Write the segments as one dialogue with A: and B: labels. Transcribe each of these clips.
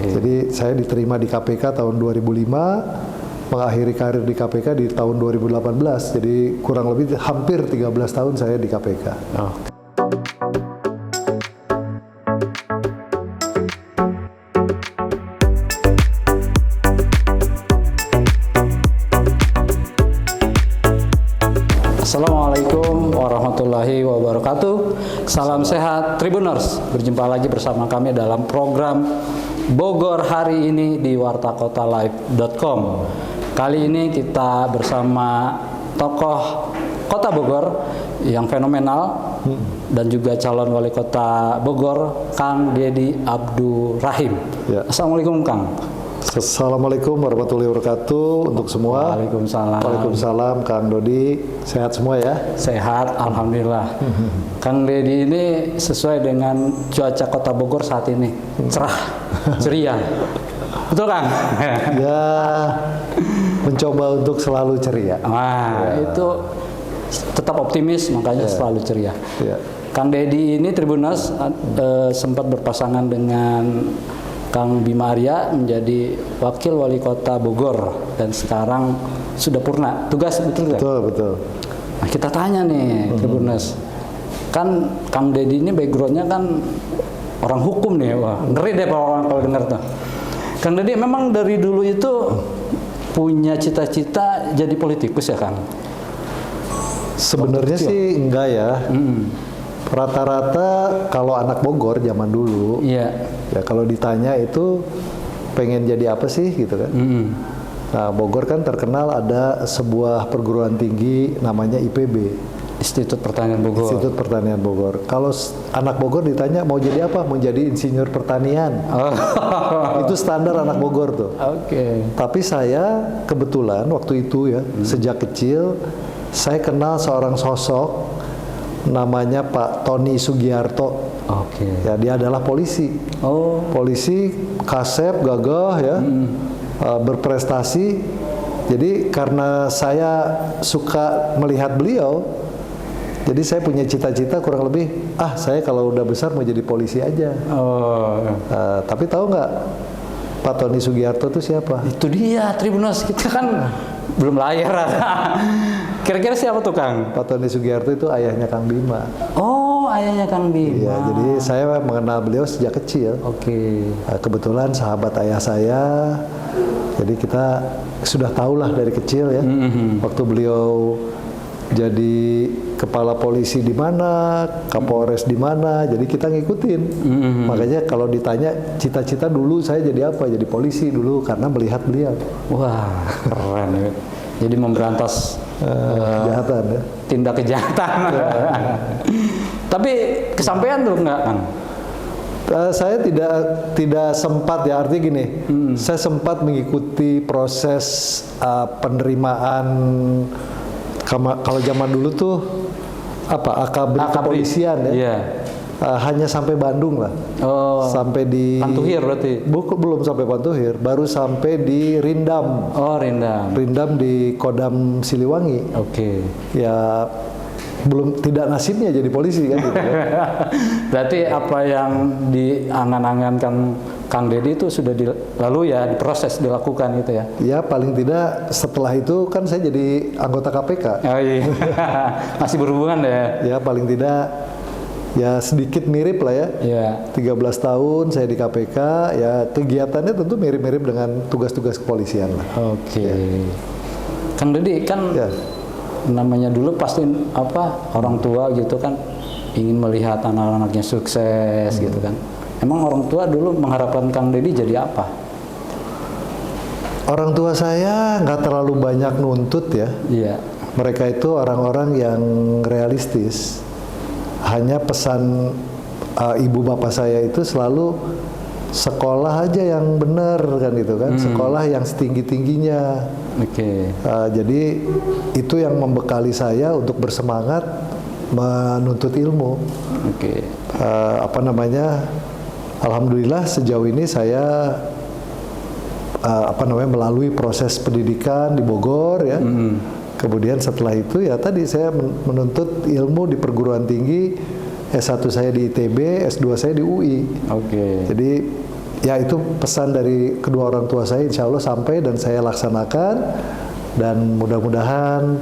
A: Jadi saya diterima di KPK tahun 2005, mengakhiri karir di KPK di tahun 2018. Jadi kurang lebih hampir 13 tahun saya di KPK.
B: Oh. Assalamualaikum warahmatullahi wabarakatuh. Salam sehat Tribuners. Berjumpa lagi bersama kami dalam program Bogor hari ini di wartakotalive.com. Kali ini kita bersama tokoh Kota Bogor yang fenomenal dan juga calon wali kota Bogor, Kang Deddy Abdurrahim.
A: Ya.
B: Assalamualaikum Kang.
A: Assalamualaikum warahmatullahi wabarakatuh untuk semua.
B: Waalaikumsalam.
A: Waalaikumsalam, Kang Dodi. Sehat semua ya?
B: Sehat, alhamdulillah. Kang Deddy ini sesuai dengan cuaca Kota Bogor saat ini, cerah, ceria. Betul Kang?
A: Ya, mencoba untuk selalu ceria.
B: Wah, itu tetap optimis, makanya selalu ceria.
A: Ya.
B: Kang Deddy ini Tribuners sempat berpasangan dengan Kang Bima Arya menjadi wakil wali kota Bogor dan sekarang sudah purna tugas, betul nggak?
A: Betul, betul.
B: Nah, kita tanya nih Tribuners, kan Kang Deddy ini backgroundnya kan orang hukum nih, wah ngeri deh kalau dengar tuh. Kang Deddy memang dari dulu itu punya cita-cita jadi politikus ya Kang?
A: Sebenarnya sih enggak ya. Rata-rata kalau anak Bogor zaman dulu,
B: Iya.
A: ya kalau ditanya itu pengen jadi apa sih gitu kan. Nah, Bogor kan terkenal ada sebuah perguruan tinggi namanya IPB,
B: Institut Pertanian Bogor.
A: Institut Pertanian Bogor. Kalau anak Bogor ditanya mau jadi apa? Mau jadi insinyur pertanian.
B: Oh.
A: Itu standar anak Bogor tuh.
B: Oke.
A: Tapi saya kebetulan waktu itu ya, sejak kecil saya kenal seorang sosok namanya Pak Tony Sugiarto.
B: Oke.
A: Ya, dia adalah polisi.
B: Oh.
A: Polisi kasep, gagah ya, berprestasi. Jadi karena saya suka melihat beliau, jadi saya punya cita-cita kurang lebih, saya kalau udah besar mau jadi polisi aja.
B: Oh.
A: Tapi tahu nggak Pak Tony Sugiarto itu siapa?
B: Itu dia Tribuners, kita kan belum lahir. Kira-kira siapa tuh Kang?
A: Pak Tony Sugiarto itu ayahnya Kang Bima.
B: Oh, ayahnya Kang Bima.
A: Iya, jadi saya mengenal beliau sejak kecil.
B: Oke.
A: Kebetulan sahabat ayah saya, jadi kita sudah tahulah dari kecil ya. Waktu beliau jadi kepala polisi di mana, Kapolres di mana, jadi kita ngikutin. Makanya kalau ditanya cita-cita dulu saya jadi apa? Jadi polisi dulu karena melihat beliau.
B: Wah, keren ya. Jadi memberantas
A: kejahatan ya.
B: tindak kejahatan. Tapi kesampaian tuh enggak Kang?
A: Saya tidak sempat ya, artinya gini, saya sempat mengikuti proses penerimaan. Kalau zaman dulu tuh akabri kepolisian ya.
B: Iya.
A: Hanya sampai Bandung lah.
B: Oh.
A: Sampai di
B: Pantuhir berarti.
A: Belum sampai Pantuhir, baru sampai di Rindam.
B: Oh, Rindam.
A: Rindam di Kodam Siliwangi.
B: Oke.
A: Ya tidak nasibnya jadi polisi kan gitu kan.
B: Berarti apa yang diangan-angankan Kang Deddy itu sudah lalu ya diproses, dilakukan gitu ya?
A: Ya paling tidak setelah itu kan saya jadi anggota KPK.
B: Oh iya. Masih berhubungan ya?
A: Ya paling tidak ya sedikit mirip lah ya.
B: Iya.
A: 13 tahun saya di KPK, ya kegiatannya tentu mirip-mirip dengan tugas-tugas kepolisian lah.
B: Oke. Kang Deddy kan namanya dulu pasti orang tua gitu kan ingin melihat anak-anaknya sukses gitu kan. Emang orang tua dulu mengharapkan Kang Deddy jadi apa?
A: Orang tua saya nggak terlalu banyak nuntut ya.
B: Iya.
A: Mereka itu orang-orang yang realistis. Hanya pesan ibu bapak saya itu selalu sekolah aja yang benar kan gitu kan, sekolah yang setinggi-tingginya.
B: Oke.
A: Jadi itu yang membekali saya untuk bersemangat menuntut ilmu.
B: Oke.
A: Alhamdulillah sejauh ini saya melalui proses pendidikan di Bogor ya. Kemudian setelah itu ya tadi saya menuntut ilmu di perguruan tinggi, S1 saya di ITB, S2 saya di UI.
B: Oke.
A: Jadi ya itu pesan dari kedua orang tua saya, insya Allah sampai dan saya laksanakan, dan mudah-mudahan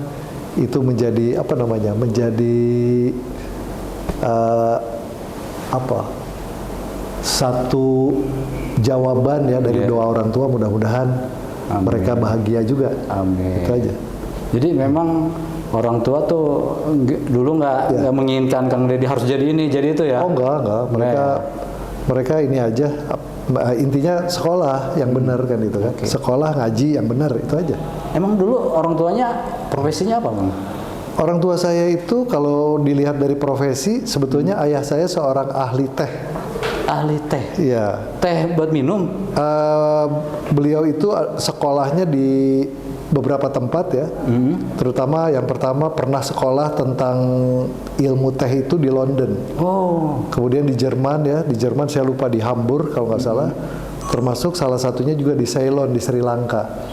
A: itu menjadi satu jawaban ya dari doa orang tua, mudah-mudahan mereka bahagia juga.
B: Amin.
A: Itu aja.
B: Jadi memang orang tua tuh dulu nggak menginginkan Kang Deddy harus jadi ini, jadi itu ya?
A: Oh enggak. Mereka ini aja, intinya sekolah yang benar kan itu kan. Sekolah ngaji yang benar, itu aja.
B: Emang dulu orang tuanya profesinya apa, Bang?
A: Orang tua saya itu kalau dilihat dari profesi, sebetulnya ayah saya seorang ahli teh.
B: Ahli teh?
A: Iya.
B: Teh buat minum?
A: Beliau itu sekolahnya di beberapa tempat ya. Terutama yang pertama pernah sekolah tentang ilmu teh itu di London.
B: Oh.
A: Kemudian di Jerman ya, di Jerman saya lupa di Hamburg kalau nggak salah. Termasuk salah satunya juga di Ceylon di Sri Lanka.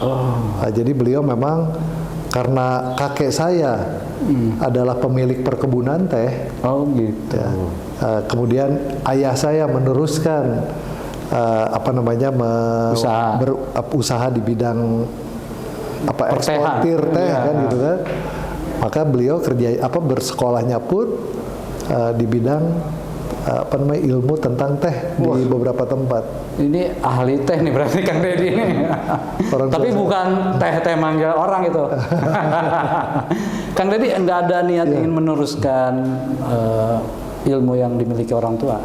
A: Nah, jadi beliau memang karena kakek saya adalah pemilik perkebunan teh.
B: Oh gitu.
A: Ya. Kemudian ayah saya meneruskan usaha di bidang eksportir teh kan gitu kan. Maka beliau bersekolahnya pun di bidang ilmu tentang teh di beberapa tempat.
B: Ini ahli teh nih berarti Kang Deddy ini. Tapi bukan teh manggil orang itu. Kang Deddy enggak ada niat ingin meneruskan ilmu yang dimiliki orang tua?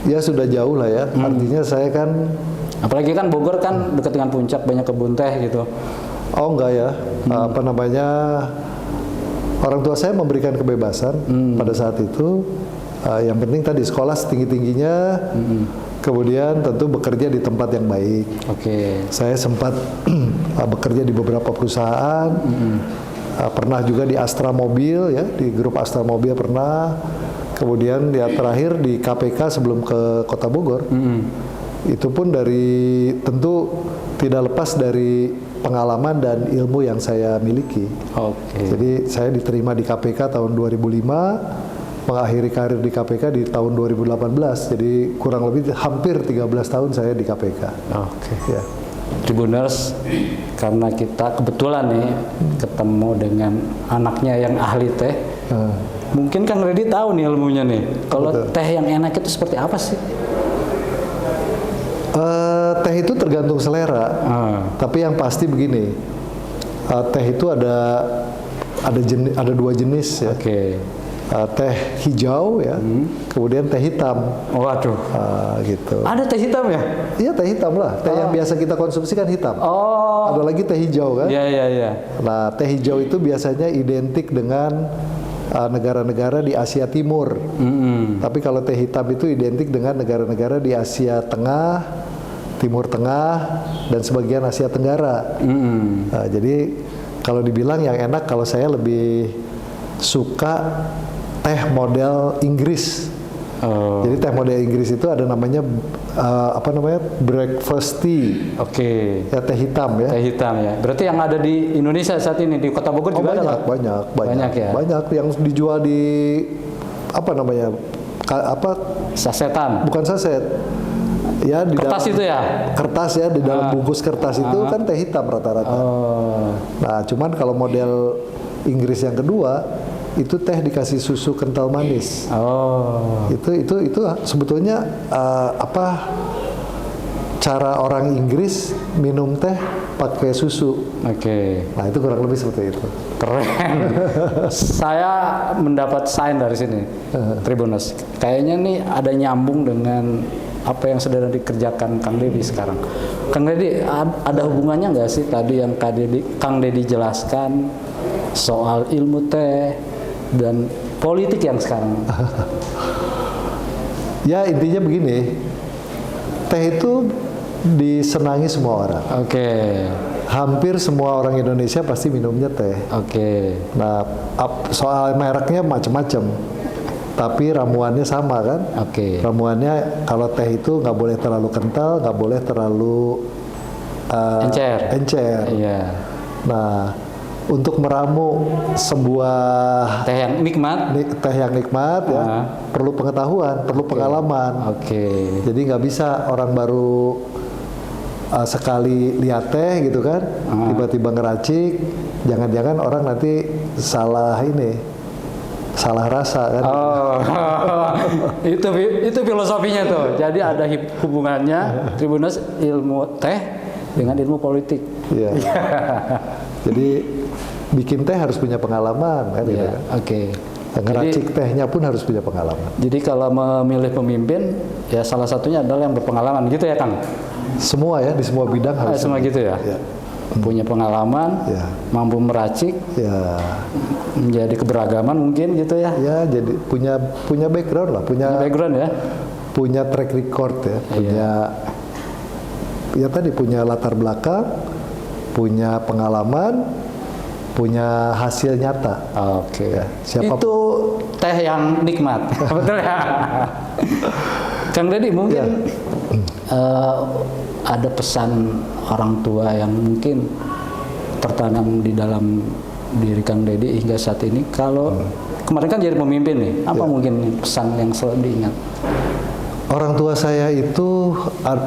A: Ya sudah jauh lah ya. Artinya saya kan,
B: apalagi kan Bogor kan dekat dengan puncak, banyak kebun teh gitu.
A: Oh enggak ya. Orang tua saya memberikan kebebasan pada saat itu. Yang penting tadi sekolah setinggi-tingginya, kemudian tentu bekerja di tempat yang baik. Saya sempat bekerja di beberapa perusahaan, pernah juga di Astra Mobil ya, di grup Astra Mobil pernah. Kemudian ya terakhir di KPK sebelum ke Kota Bogor. Itu pun tentu tidak lepas dari pengalaman dan ilmu yang saya miliki. Jadi saya diterima di KPK tahun 2005, mengakhiri karir di KPK di tahun 2018. Jadi kurang lebih hampir 13 tahun saya di KPK. Ya.
B: Tribuners, karena kita kebetulan nih ketemu dengan anaknya yang ahli teh. Mungkin Kang Deddy tahu nih ilmunya nih. Kalau teh yang enak itu seperti apa sih?
A: Teh itu tergantung selera. Tapi yang pasti begini, teh itu ada dua jenis ya. Teh hijau ya, kemudian teh hitam.
B: Waduh.
A: Gitu.
B: Ada teh hitam ya?
A: Iya, teh hitam lah. Teh yang biasa kita konsumsi kan hitam. Ada lagi teh hijau kan?
B: Iya.
A: Nah, teh hijau itu biasanya identik dengan negara-negara di Asia Timur. Tapi kalau teh hitam itu identik dengan negara-negara di Asia Tengah, Timur Tengah, dan sebagian Asia Tenggara. Nah, jadi kalau dibilang yang enak, kalau saya lebih suka teh model Inggris. Jadi teh model Inggris itu ada namanya breakfast tea. Ya, teh hitam ya.
B: Teh hitam ya. Berarti yang ada di Indonesia saat ini di Kota Bogor juga ada?
A: Banyak ya. Banyak yang dijual di
B: sasetan.
A: Bukan saset. Ya di
B: kertas
A: dalam,
B: itu ya.
A: Kertas ya, di dalam bungkus kertas itu kan teh hitam rata-rata. Nah, cuman kalau model Inggris yang kedua itu teh dikasih susu kental manis. Itu sebetulnya cara orang Inggris minum teh pakai susu. Nah, itu kurang lebih seperti itu.
B: Keren. Saya mendapat sign dari sini, Tribuners. Kayaknya nih ada nyambung dengan apa yang sedang dikerjakan Kang Deddy sekarang. Kang Deddy, ada hubungannya nggak sih tadi yang Kang Deddy jelaskan soal ilmu teh dan politik yang sekarang?
A: Ya, intinya begini, teh itu disenangi semua orang. Hampir semua orang Indonesia pasti minumnya teh. Nah, soal mereknya macam-macam, tapi ramuannya sama kan? Ramuannya kalau teh itu nggak boleh terlalu kental, nggak boleh terlalu encer. Nah, untuk meramu sebuah
B: Teh yang nikmat.
A: teh yang nikmat ya, perlu pengetahuan, perlu pengalaman.
B: Oke.
A: Jadi nggak bisa orang baru sekali lihat teh gitu kan, tiba-tiba ngeracik, jangan-jangan orang nanti salah rasa kan.
B: Oh, itu filosofinya tuh. Jadi ada hubungannya Tribuners ilmu teh dengan ilmu politik.
A: Iya. Jadi bikin teh harus punya pengalaman kan gitu
B: Ya,
A: kan.
B: oke.
A: Ngeracik tehnya pun harus punya pengalaman.
B: Jadi kalau memilih pemimpin, ya salah satunya adalah yang berpengalaman, gitu ya Kang?
A: Semua ya, di semua bidang harus.
B: Semua gitu ya?
A: Ya.
B: Punya pengalaman,
A: Ya.
B: mampu meracik,
A: Ya.
B: menjadi keberagaman mungkin gitu ya?
A: Ya, jadi punya background lah, punya
B: Background ya?
A: punya track record ya, punya ya tadi punya latar belakang, punya pengalaman, punya hasil nyata.
B: Oke.
A: Ya, siapa
B: Itu teh yang nikmat, betul ya? Kang Deddy mungkin ada pesan orang tua yang mungkin tertanam di dalam diri Kang Deddy hingga saat ini. Kalau kemarin kan jadi pemimpin nih, apa mungkin pesan yang selalu diingat?
A: Orang tua saya itu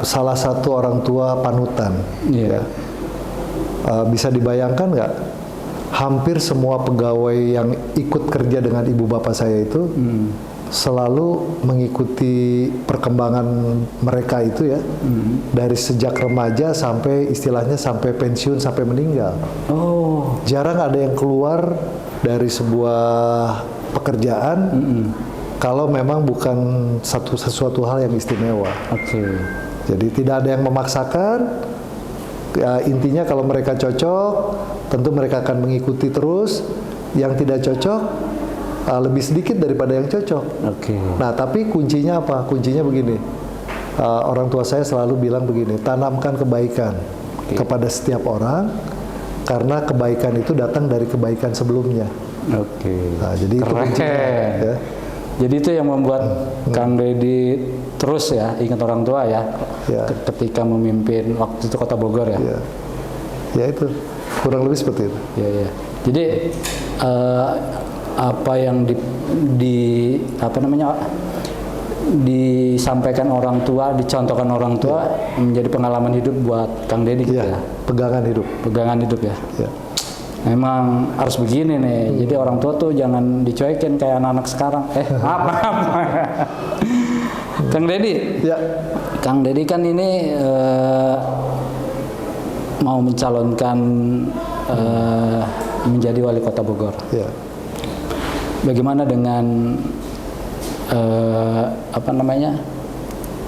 A: salah satu orang tua panutan.
B: Iya.
A: Bisa dibayangkan nggak? Hampir semua pegawai yang ikut kerja dengan ibu bapak saya itu selalu mengikuti perkembangan mereka itu ya, dari sejak remaja sampai istilahnya sampai pensiun, sampai meninggal.
B: Oh.
A: Jarang ada yang keluar dari sebuah pekerjaan kalau memang bukan sesuatu hal yang istimewa.
B: Oke.
A: Jadi tidak ada yang memaksakan. Ya, intinya kalau mereka cocok, tentu mereka akan mengikuti terus. Yang tidak cocok lebih sedikit daripada yang cocok.
B: Oke.
A: Nah, tapi kuncinya apa? Kuncinya begini. Orang tua saya selalu bilang begini, tanamkan kebaikan kepada setiap orang, karena kebaikan itu datang dari kebaikan sebelumnya.
B: Oke.
A: Nah, jadi itu
B: Keren.
A: kuncinya. Ya.
B: Jadi itu yang membuat Kang Deddy terus ya ingat orang tua ya,
A: Ya.
B: ketika memimpin waktu itu Kota Bogor ya.
A: Ya, ya itu kurang lebih seperti itu.
B: Ya, ya. Jadi apa yang apa namanya disampaikan orang tua, dicontohkan orang tua menjadi pengalaman hidup buat Kang Deddy gitu ya.
A: Pegangan hidup.
B: Pegangan hidup ya.
A: Ya.
B: Memang harus begini nih. Jadi orang tua tuh jangan dicuekin kayak anak-anak sekarang. Apa? Kang Deddy.
A: Ya.
B: Kang Deddy kan ini mau mencalonkan menjadi wali kota Bogor.
A: Ya.
B: Bagaimana dengan apa namanya?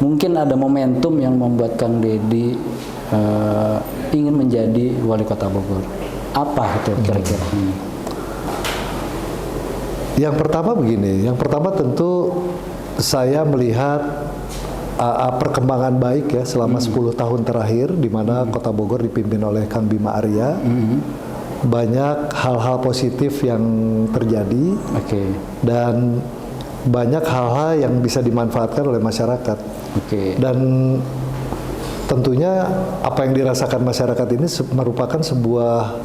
B: Mungkin ada momentum yang membuat Kang Deddy ingin menjadi wali kota Bogor. Apa itu kira-kira?
A: Yang pertama begini, yang pertama tentu saya melihat perkembangan baik ya selama 10 tahun terakhir di mana Kota Bogor dipimpin oleh Kang Bima Arya. Banyak hal-hal positif yang terjadi.
B: Oke.
A: Dan banyak hal-hal yang bisa dimanfaatkan oleh masyarakat.
B: Oke.
A: Dan tentunya apa yang dirasakan masyarakat ini merupakan sebuah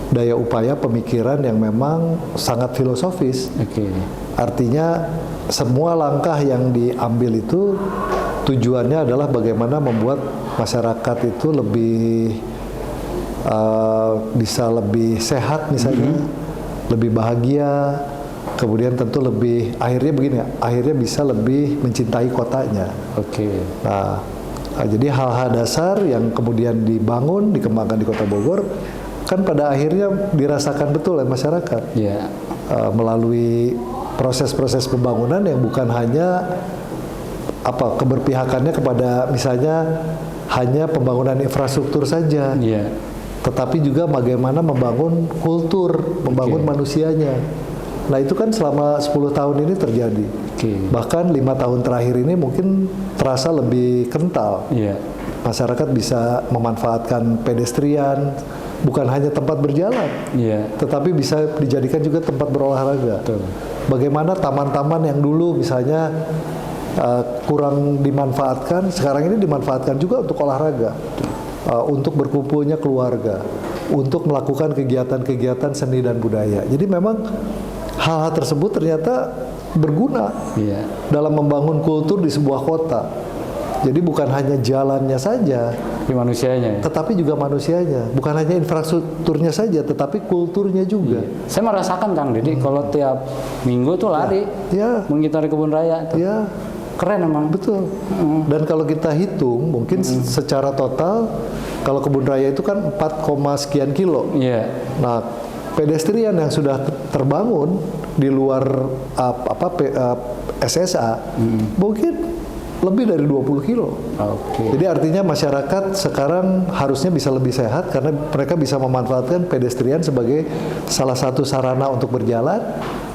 A: daya upaya pemikiran yang memang sangat filosofis.
B: Oke.
A: Artinya semua langkah yang diambil itu tujuannya adalah bagaimana membuat masyarakat itu lebih bisa lebih sehat misalnya, lebih bahagia, kemudian tentu lebih akhirnya begini, akhirnya bisa lebih mencintai kotanya.
B: Oke.
A: Nah, jadi hal-hal dasar yang kemudian dibangun, dikembangkan di Kota Bogor, kan pada akhirnya dirasakan betul oleh masyarakat.
B: Ya.
A: Melalui proses-proses pembangunan yang bukan hanya keberpihakannya kepada misalnya hanya pembangunan infrastruktur saja,
B: Iya.
A: tetapi juga bagaimana membangun kultur, membangun manusianya. Nah itu kan selama 10 tahun ini terjadi. Bahkan 5 tahun terakhir ini mungkin terasa lebih kental.
B: Iya.
A: Masyarakat bisa memanfaatkan pedestrian, bukan hanya tempat berjalan, tetapi bisa dijadikan juga tempat berolahraga.
B: Betul.
A: Bagaimana taman-taman yang dulu misalnya kurang dimanfaatkan, sekarang ini dimanfaatkan juga untuk olahraga, untuk berkumpulnya keluarga. untuk melakukan kegiatan-kegiatan seni dan budaya. Jadi memang hal-hal tersebut ternyata berguna
B: Iya.
A: dalam membangun kultur di sebuah kota. Jadi bukan hanya jalannya saja,
B: Di manusianya. Ya?
A: tetapi juga manusianya. Bukan hanya infrastrukturnya saja, tetapi kulturnya juga.
B: Saya merasakan Kang Deddy kalau tiap minggu tuh lari
A: Ya,
B: mengitari kebun raya. Tuh.
A: ya,
B: Keren emang.
A: betul. Dan kalau kita hitung, mungkin secara total, kalau kebun raya itu kan 4, sekian kilo.
B: Iya.
A: Nah, pedestrian yang sudah terbangun di luar SSA, mungkin lebih dari 20 kilo.
B: Oke.
A: Jadi artinya masyarakat sekarang harusnya bisa lebih sehat karena mereka bisa memanfaatkan pedestrian sebagai salah satu sarana untuk berjalan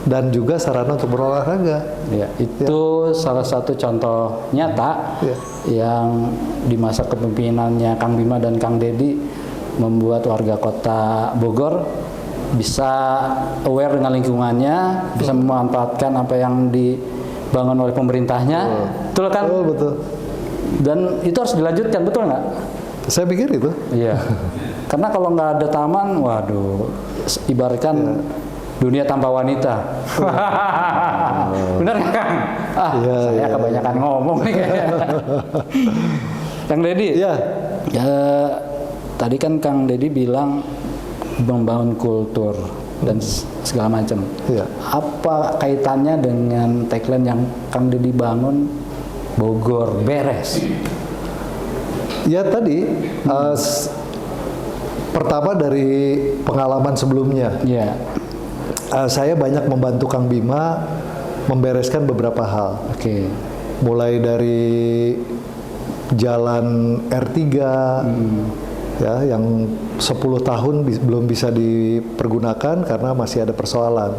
A: dan juga sarana untuk berolahraga.
B: Ya, itu salah satu contoh nyata
A: Ya.
B: yang di masa kepemimpinannya Kang Bima dan Kang Deddy membuat warga kota Bogor bisa aware dengan lingkungannya, bisa memanfaatkan apa yang dibangun oleh pemerintahnya. Betul kan?
A: Betul, betul.
B: Dan itu harus dilanjutkan, betul nggak?
A: Saya pikir itu.
B: Iya. Karena kalau nggak ada taman, waduh, ibaratkan dunia tanpa wanita. Benar nggak, Kang?
A: Iya,
B: Saya
A: iya.
B: kebanyakan ngomong nih kayaknya. Kang Deddy,
A: Ya,
B: tadi kan Kang Deddy bilang membangun kultur dan segala macam.
A: ya.
B: Apa kaitannya dengan tagline yang Kang Deddy bangun, Bogor beres?
A: Ya tadi, pertama dari pengalaman sebelumnya,
B: Ya,
A: saya banyak membantu Kang Bima membereskan beberapa hal.
B: oke.
A: Mulai dari jalan R3, ya, yang 10 tahun belum bisa dipergunakan karena masih ada persoalan.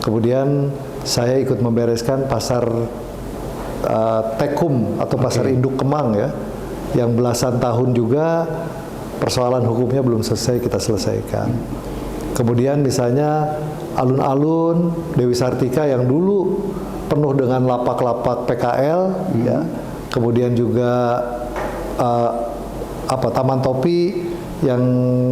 A: Kemudian saya ikut membereskan pasar Tekum atau pasar induk Kemang, ya, yang belasan tahun juga persoalan hukumnya belum selesai kita selesaikan. Kemudian misalnya alun-alun Dewi Sartika yang dulu penuh dengan lapak-lapak PKL, ya. Kemudian juga Taman Topi yang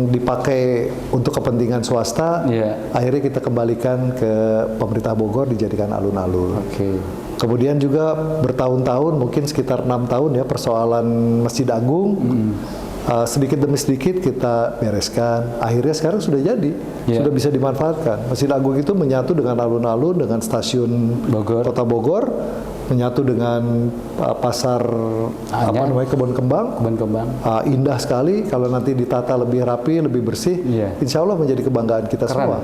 A: dipakai untuk kepentingan swasta,
B: Iya.
A: akhirnya kita kembalikan ke pemerintah Bogor dijadikan alun-alun.
B: Oke.
A: Kemudian juga bertahun-tahun, mungkin sekitar 6 tahun ya, persoalan Masjid Agung, sedikit demi sedikit kita bereskan. Akhirnya sekarang sudah jadi,
B: Yeah.
A: sudah bisa dimanfaatkan. Masjid Agung itu menyatu dengan alun-alun, dengan stasiun
B: Bogor.
A: Kota Bogor, menyatu dengan pasar Kebun Kembang.
B: Kebun Kembang.
A: Indah sekali. Kalau nanti ditata lebih rapi, lebih bersih,
B: Yeah.
A: insya Allah menjadi kebanggaan kita
B: Keren.
A: semua.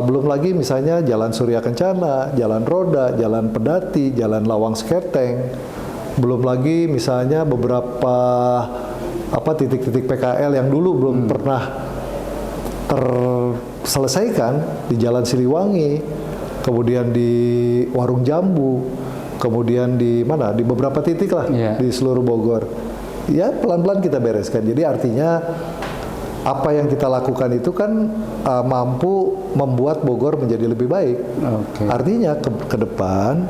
A: Belum lagi misalnya Jalan Surya Kencana, Jalan Roda, Jalan Pedati, Jalan Lawang Seketeng. Belum lagi misalnya beberapa titik-titik PKL yang dulu belum pernah terselesaikan di Jalan Siliwangi, kemudian di Warung Jambu, kemudian di mana? Di beberapa titik lah
B: Iya.
A: di seluruh Bogor. Ya pelan-pelan kita bereskan. Jadi artinya apa yang kita lakukan itu kan mampu membuat Bogor menjadi lebih baik.
B: Oke.
A: Artinya ke depan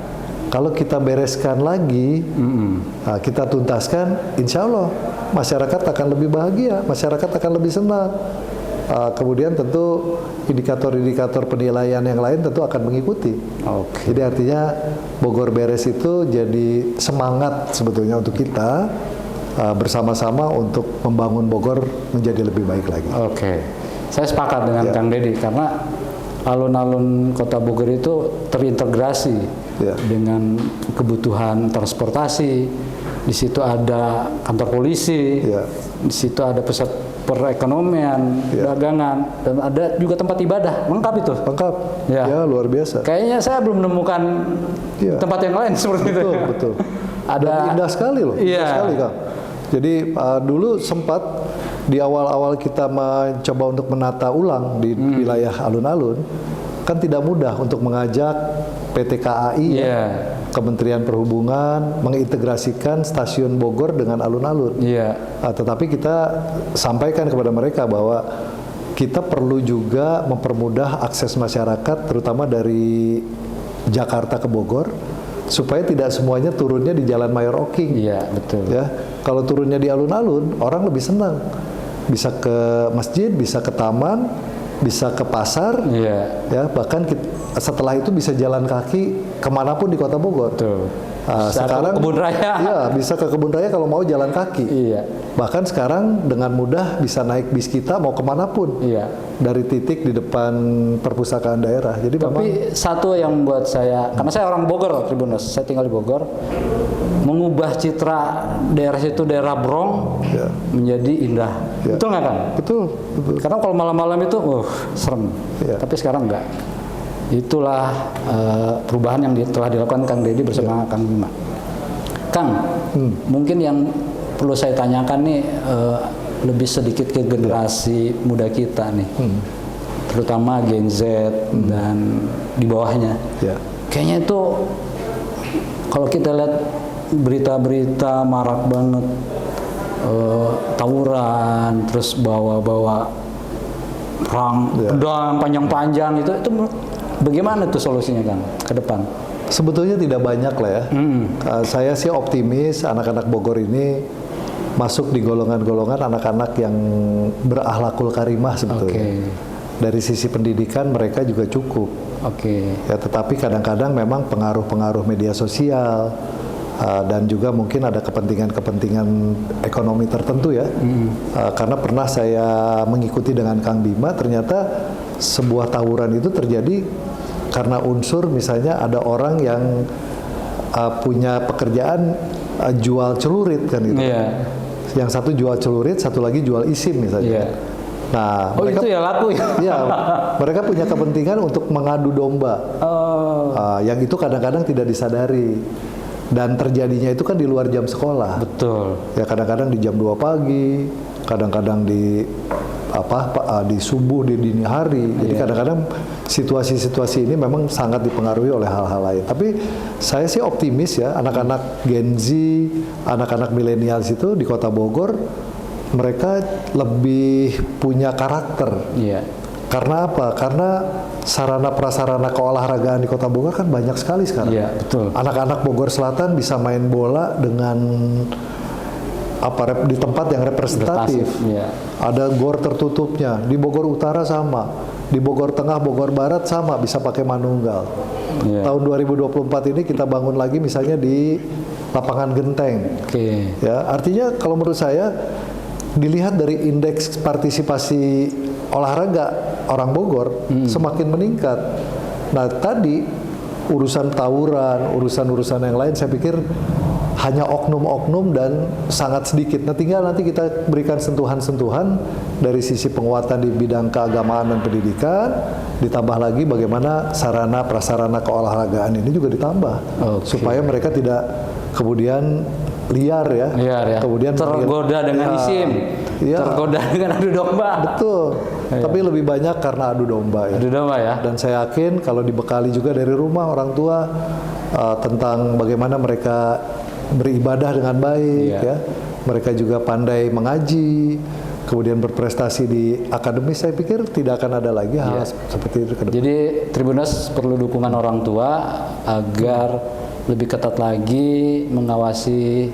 A: kalau kita bereskan lagi, kita tuntaskan, insya Allah masyarakat akan lebih bahagia, masyarakat akan lebih senang. Kemudian tentu indikator-indikator penilaian yang lain tentu akan mengikuti.
B: Oke.
A: Jadi artinya Bogor beres itu jadi semangat sebetulnya untuk kita bersama-sama untuk membangun Bogor menjadi lebih baik lagi.
B: Oke. Saya sepakat dengan
A: Ya.
B: Kang Deddy karena alun-alun Kota Bogor itu terintegrasi
A: Ya.
B: dengan kebutuhan transportasi. Di situ ada kantor polisi,
A: Ya.
B: di situ ada pusat perekonomian,
A: Ya.
B: dagangan, dan ada juga tempat ibadah. Lengkap itu.
A: Lengkap,
B: Ya.
A: ya luar biasa.
B: Kayaknya saya belum menemukan
A: Ya.
B: tempat yang lain seperti itu.
A: Betul, betul.
B: Ada
A: Dan indah sekali loh,
B: Iya.
A: indah sekali Kang. Jadi dulu sempat di awal-awal kita mencoba untuk menata ulang di wilayah alun-alun, kan tidak mudah untuk mengajak PT KAI,
B: Iya.
A: Kementerian Perhubungan, mengintegrasikan stasiun Bogor dengan alun-alun.
B: Iya.
A: Tetapi kita sampaikan kepada mereka bahwa kita perlu juga mempermudah akses masyarakat, terutama dari Jakarta ke Bogor, supaya tidak semuanya turunnya di Jalan Mayor Oking.
B: Iya, betul.
A: Ya, kalau turunnya di alun-alun, orang lebih senang. bisa ke masjid, bisa ke taman, bisa ke pasar,
B: Iya.
A: ya bahkan setelah itu bisa jalan kaki kemanapun di Kota Bogor.
B: Tuh.
A: Sekarang
B: kebun raya.
A: Iya, bisa ke kebun raya kalau mau jalan kaki.
B: Iya.
A: Bahkan sekarang dengan mudah bisa naik bis kita mau kemanapun.
B: Iya.
A: Dari titik di depan perpustakaan daerah. Jadi memang
B: Tapi satu yang buat saya, karena saya orang Bogor, Tribuners, saya tinggal di Bogor, mengubah citra daerah situ, daerah Brong,
A: Ya.
B: menjadi indah.
A: Ya.
B: Betul nggak kan?
A: betul.
B: Karena kalau malam-malam itu, serem.
A: Ya.
B: Tapi sekarang enggak. Itulah perubahan yang telah dilakukan Kang Deddy bersama Kang Bima. Kang, mungkin yang perlu saya tanyakan nih lebih sedikit ke generasi muda kita nih, terutama Gen Z dan di bawahnya.
A: Ya.
B: Kayaknya itu kalau kita lihat berita-berita marak banget, tawuran, terus bawa-bawa perang, pedang panjang-panjang itu bagaimana tuh solusinya Kang ke depan?
A: Sebetulnya tidak banyak lah ya. Saya sih optimis anak-anak Bogor ini masuk di golongan-golongan anak-anak yang berakhlakul karimah sebetulnya.
B: Oke.
A: Dari sisi pendidikan mereka juga cukup.
B: Oke.
A: Ya, tetapi kadang-kadang memang pengaruh-pengaruh media sosial dan juga mungkin ada kepentingan-kepentingan ekonomi tertentu ya. Karena pernah saya mengikuti dengan Kang Bima, ternyata sebuah tawuran itu terjadi karena unsur misalnya ada orang yang punya pekerjaan jual celurit kan gitu.
B: Iya.
A: Yang satu jual celurit, satu lagi jual isim misalnya.
B: Iya.
A: Nah,
B: Oh
A: mereka
B: itu ya laku ya?
A: ya, mereka punya kepentingan untuk mengadu domba.
B: Oh.
A: Yang itu kadang-kadang tidak disadari. Dan terjadinya itu kan di luar jam sekolah.
B: Betul.
A: Ya kadang-kadang di jam 2 pagi, kadang-kadang di di subuh, di dini hari. Jadi kadang-kadang situasi-situasi ini memang sangat dipengaruhi oleh hal-hal lain. Tapi saya sih optimis ya, anak-anak Gen Z, anak-anak milenials itu di Kota Bogor mereka lebih punya karakter.
B: Iya.
A: Karena apa? Karena sarana prasarana keolahragaan di Kota Bogor kan banyak sekali sekarang.
B: Iya, betul.
A: Anak-anak Bogor Selatan bisa main bola dengan di tempat yang representatif.
B: Iya.
A: Ada gor tertutupnya. Di Bogor Utara sama. Di Bogor Tengah, Bogor Barat sama, bisa pakai manunggal.
B: Iya.
A: Tahun 2024 ini kita bangun lagi misalnya di lapangan Genteng.
B: Oke.
A: Ya, artinya kalau menurut saya dilihat dari indeks partisipasi olahraga orang Bogor semakin meningkat. Nah, tadi urusan tawuran, urusan-urusan yang lain saya pikir hanya oknum-oknum dan sangat sedikit. Nah, tinggal nanti kita berikan sentuhan-sentuhan dari sisi penguatan di bidang keagamaan dan pendidikan, ditambah lagi bagaimana sarana prasarana keolahragaan ini juga ditambah supaya mereka tidak kemudian liar ya.
B: Liar ya.
A: Kemudian
B: tergoda dengan isim.
A: Iya.
B: Tergoda dengan adu domba.
A: Betul. Tapi lebih banyak karena adu domba ya.
B: Adu domba ya.
A: Dan saya yakin kalau dibekali juga dari rumah orang tua tentang bagaimana mereka beribadah dengan baik ya. Mereka juga pandai mengaji, kemudian berprestasi di akademis, saya pikir tidak akan ada lagi hal seperti itu ke depan.
B: Jadi Tribuners perlu dukungan orang tua agar lebih ketat lagi mengawasi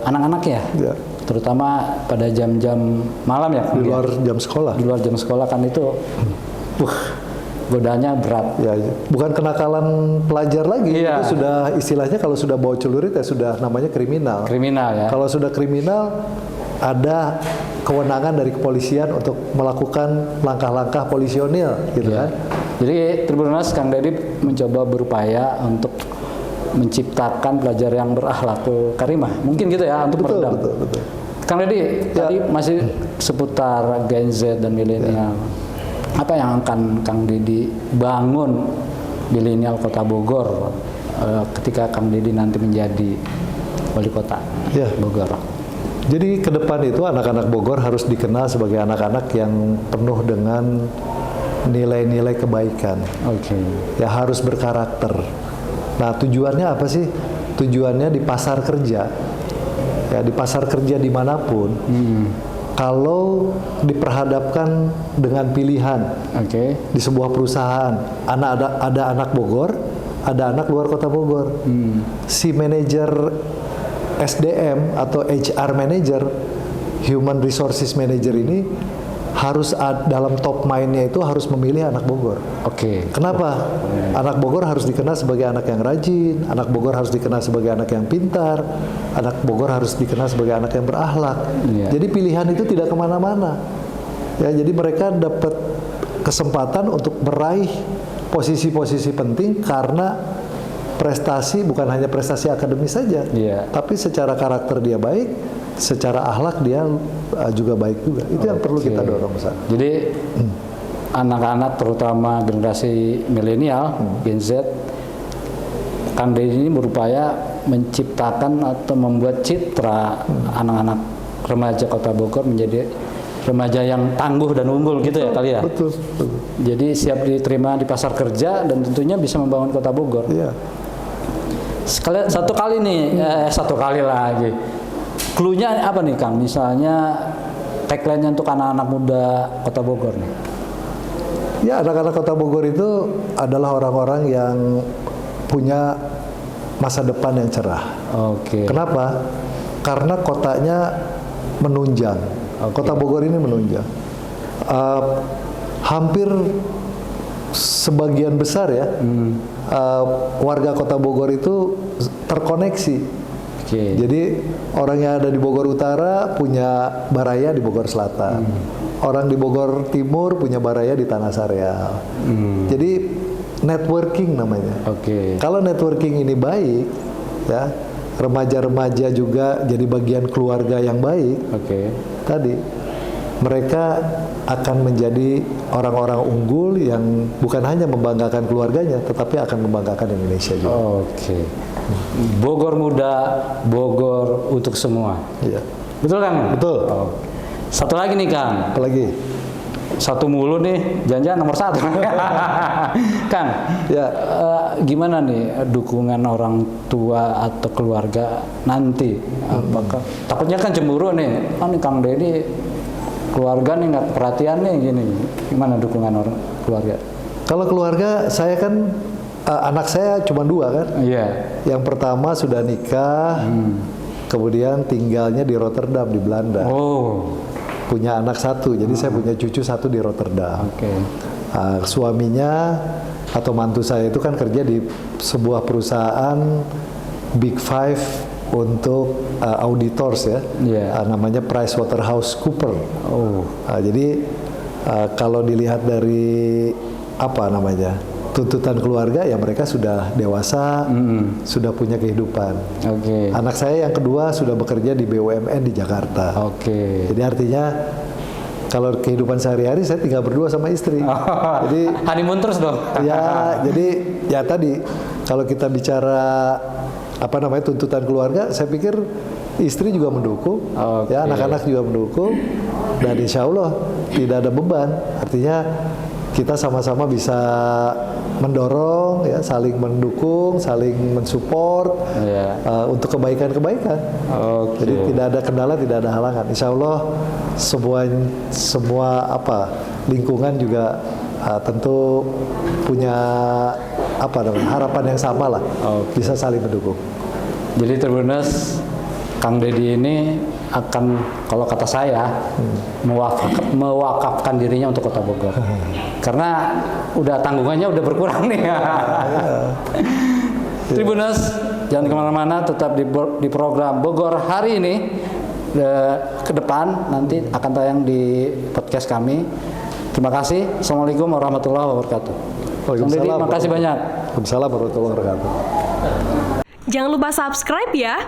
B: anak-anak ya.
A: Ya.
B: Terutama pada jam-jam malam ya.
A: Di luar jam sekolah.
B: Di luar jam sekolah kan itu godaannya berat.
A: Ya, bukan kenakalan pelajar lagi,
B: Iya.
A: itu sudah istilahnya kalau sudah bawa celurit ya sudah namanya kriminal.
B: Kriminal ya.
A: Kalau sudah kriminal ada kewenangan dari kepolisian untuk melakukan langkah-langkah polisionil gitu
B: Ya.
A: kan.
B: Jadi Tribuners Kang Deddy mencoba berupaya untuk menciptakan pelajar yang berakhlakul karimah. Mungkin gitu ya untuk meredam.
A: Betul.
B: Kang Deddy, tadi masih seputar Gen Z dan milenial. Apa yang akan Kang Deddy bangun milenial Kota Bogor ketika Kang Deddy nanti menjadi wali kota Bogor?
A: Jadi ke depan itu anak-anak Bogor harus dikenal sebagai anak-anak yang penuh dengan nilai-nilai kebaikan.
B: Oke.
A: Ya harus berkarakter. Nah, tujuannya apa sih? Tujuannya di pasar kerja. Ya, di pasar kerja dimanapun. Kalau diperhadapkan dengan pilihan di sebuah perusahaan, ada anak Bogor, ada anak luar kota Bogor. Si manajer SDM atau HR manager human resources manager ini harus dalam top mind-nya itu harus memilih anak Bogor.
B: Oke.
A: Kenapa? Anak Bogor harus dikenal sebagai anak yang rajin, anak Bogor harus dikenal sebagai anak yang pintar, anak Bogor harus dikenal sebagai anak yang berakhlak.
B: Iya.
A: Jadi pilihan itu tidak kemana-mana. Ya, jadi mereka dapat kesempatan untuk meraih posisi-posisi penting karena prestasi, bukan hanya prestasi akademis saja,
B: Iya.
A: tapi secara karakter dia baik, secara akhlak dia juga baik juga. Itu yang perlu kita dorong, Ustaz.
B: Jadi anak-anak terutama generasi milenial, Gen Z, Kang Deddy ini berupaya menciptakan atau membuat citra anak-anak remaja Kota Bogor menjadi remaja yang tangguh dan unggul gitu ya kali ya.
A: Betul.
B: Jadi siap diterima di pasar kerja dan tentunya bisa membangun Kota Bogor.
A: Iya.
B: Satu kali lagi. Cluenya apa nih Kang? Misalnya tagline-nya untuk anak-anak muda Kota Bogor nih.
A: Ya, anak-anak Kota Bogor itu adalah orang-orang yang punya masa depan yang cerah.
B: Oke.
A: Kenapa? Karena kotanya menunjang. Kota Bogor ini menunjang. Hampir sebagian besar ya warga Kota Bogor itu terkoneksi.
B: Oke.
A: Jadi orang yang ada di Bogor Utara punya baraya di Bogor Selatan. Orang di Bogor Timur punya baraya di Tanah Sareal. Jadi networking namanya.
B: Oke.
A: Kalau networking ini baik, ya remaja-remaja juga jadi bagian keluarga yang baik.
B: Oke.
A: Tadi mereka akan menjadi orang-orang unggul yang bukan hanya membanggakan keluarganya, tetapi akan membanggakan Indonesia juga.
B: Oke. Bogor muda, Bogor untuk semua.
A: Iya.
B: Betul Kang?
A: Betul.
B: Oh. Satu lagi nih Kang.
A: Apalagi?
B: Satu mulu nih, jangan nomor 1. Kang,
A: Ya.
B: gimana nih dukungan orang tua atau keluarga nanti? Apakah takutnya kan cemburu nih? Nih Kang Deddy keluarga nih nggak perhatian nih gini. Gimana dukungan orang keluarga?
A: Kalau keluarga saya kan anak saya cuma 2 kan.
B: Iya.
A: Yang pertama sudah nikah, kemudian tinggalnya di Rotterdam di Belanda.
B: Oh.
A: Punya anak 1, jadi saya punya cucu 1 di Rotterdam.
B: Oke.
A: Suaminya atau mantu saya itu kan kerja di sebuah perusahaan Big Five untuk auditors ya,
B: Iya.
A: namanya PricewaterhouseCoopers.
B: Oh.
A: Jadi kalau dilihat dari apa namanya tuntutan keluarga, ya mereka sudah dewasa, sudah punya kehidupan.
B: Oke.
A: Anak saya yang kedua sudah bekerja di BUMN di Jakarta.
B: Oke.
A: Jadi artinya kalau kehidupan sehari-hari saya tinggal berdua sama istri. Jadi
B: Honeymoon terus dong.
A: ya, jadi ya tadi kalau kita bicara apa namanya tuntutan keluarga, saya pikir istri juga mendukung,
B: Oke.
A: ya anak-anak juga mendukung, dan insya Allah tidak ada beban. Artinya kita sama-sama bisa mendorong, ya saling mendukung, saling mensupport
B: Iya.
A: untuk kebaikan-kebaikan.
B: Oke.
A: Jadi tidak ada kendala, tidak ada halangan. Insya Allah semua lingkungan juga tentu punya harapan yang sama lah, bisa saling mendukung.
B: Jadi Tribuners, Kang Deddy ini akan, kalau kata saya, mewakafkan dirinya untuk Kota Bogor. Karena udah tanggungannya udah berkurang nih. Tribuners, jangan kemana-mana, tetap di program Bogor hari ini. Ke depan nanti akan tayang di podcast kami. Terima kasih. Assalamualaikum warahmatullahi wabarakatuh. Kang Deddy, terima kasih banyak.
A: Waalaikumsalam warahmatullahi wabarakatuh.
C: Jangan lupa subscribe ya.